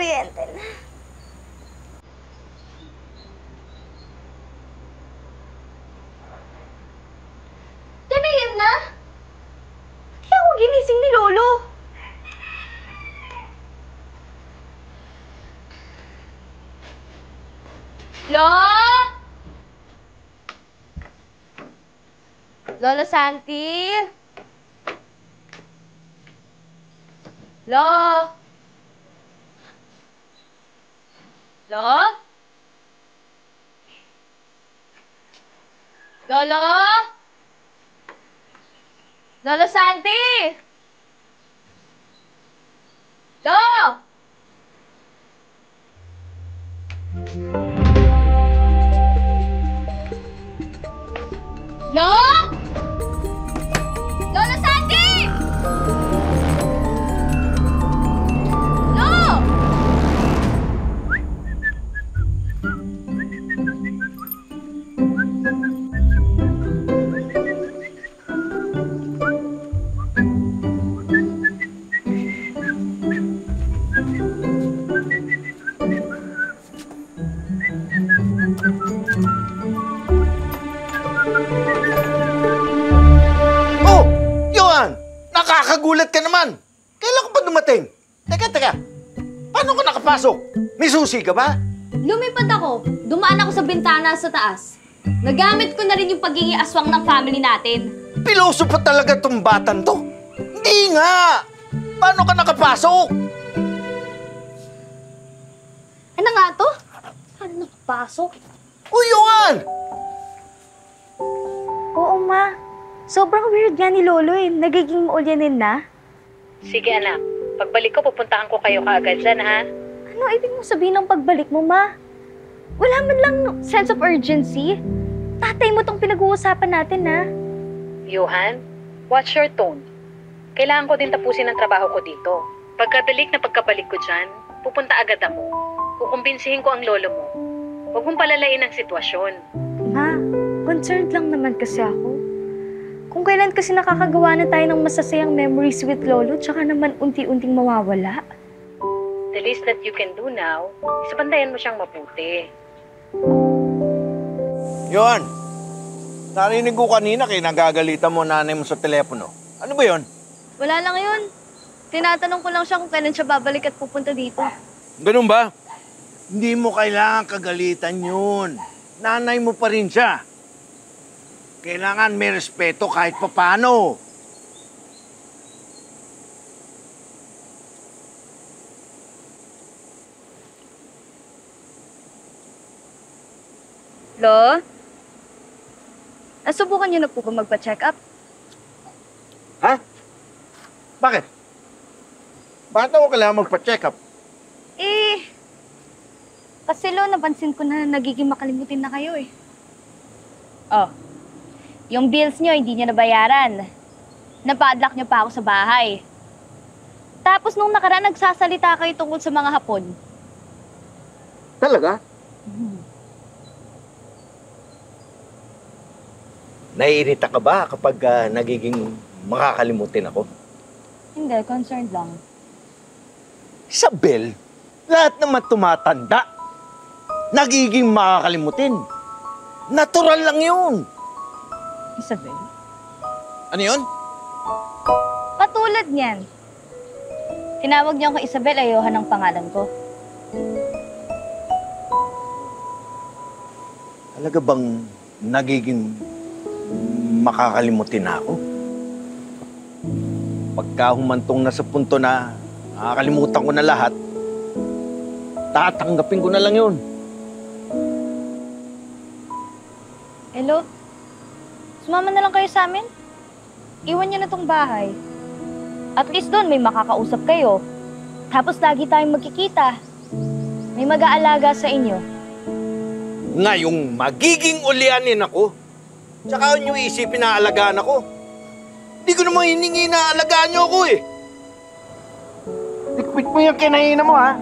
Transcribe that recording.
kuryente na. Tumingin na! Kaya ako ginising ni Lolo. Lo! Lolo Santi? Lo? Lo? Lolo? Lolo Santi? Lo? Lo? Lolo Santi? Lo? Oh! Johan! Nakakagulat ka naman! Kailan ka ba dumating? Teka. Paano ka nakapasok? May susi ka ba? Lumipad ako. Dumaan ako sa bintana sa taas. Nagamit ko na rin yung pagiging aswang ng family natin. Piloso pa talaga tong batan to? Hindi nga! Paano ka nakapasok? Ano nga to? Paano nakapasok? Uy, Johan! Oo, ma. Sobrang weird nga ni Lolo eh. Nagiging maulyanin na. Sige anak, pagbalik ko pupuntahan ko kayo kaagad dyan ha. Ano ibig mo sabihin ng pagbalik mo, ma? Wala man lang sense of urgency. Tatay mo tong pinag-uusapan natin, ha? Johan, watch your tone. Kailangan ko din tapusin ang trabaho ko dito. Pagkadalik na pagkabalik ko dyan, pupunta agad ako. Kukumbinsihin ko ang lolo mo. Huwag mong palalain ang sitwasyon. Ma, concerned lang naman kasi ako. Kung kailan kasi nakakagawa na tayo ng masasayang memories with Lolo, tsaka naman unti-unting mawawala. The least that you can do now, isabantayan mo siyang mabuti. Johan! Narinig ko kanina nagagalitan mo nanay mo sa telepono. Ano ba yon? Wala lang yun. Tinatanong ko lang siya kung kailan siya babalik at pupunta dito. Ganun ba? Hindi mo kailangan kagalitan yun. Nanay mo pa rin siya. Kailangan may respeto kahit papano. Lo? Nasubukan niyo na po ba magpa-check up? Ha? Bakit? Bakit ako kailangan magpa-check up? Kasi Lo, napansin ko na nagiging makalimutin na kayo eh. Oh, yung bills niyo hindi niyo nabayaran. Napadlock niyo pa ako sa bahay. Tapos nung nakaraan nagsasalita kayo tungkol sa mga Hapon. Talaga? Naiirita ka ba kapag nagiging makakalimutin ako? Hindi, concerned lang. Isabel, lahat naman tumatanda. Nagiging makakalimutin. Natural lang yun. Isabel? Ano yun? Patulad niyan. Tinawag niyo ako Isabel, ayuhan ang pangalan ko. Talaga bang nagiging makakalimutin na ako? Pagka humantong na sa punto na nakakalimutan ko na lahat, tatanggapin ko na lang yun. Hello? Sumama na lang kayo sa amin? Iwan niyo na tong bahay. At least doon may makakausap kayo. Tapos lagi tayong magkikita. May mag-aalaga sa inyo. Ngayong magiging ulyanin ako, tsaka nyo isipin na alagaan ako. Di ko naman hiningi na alagaan nyo ako eh. Likpit mo yung kinaina mo ha.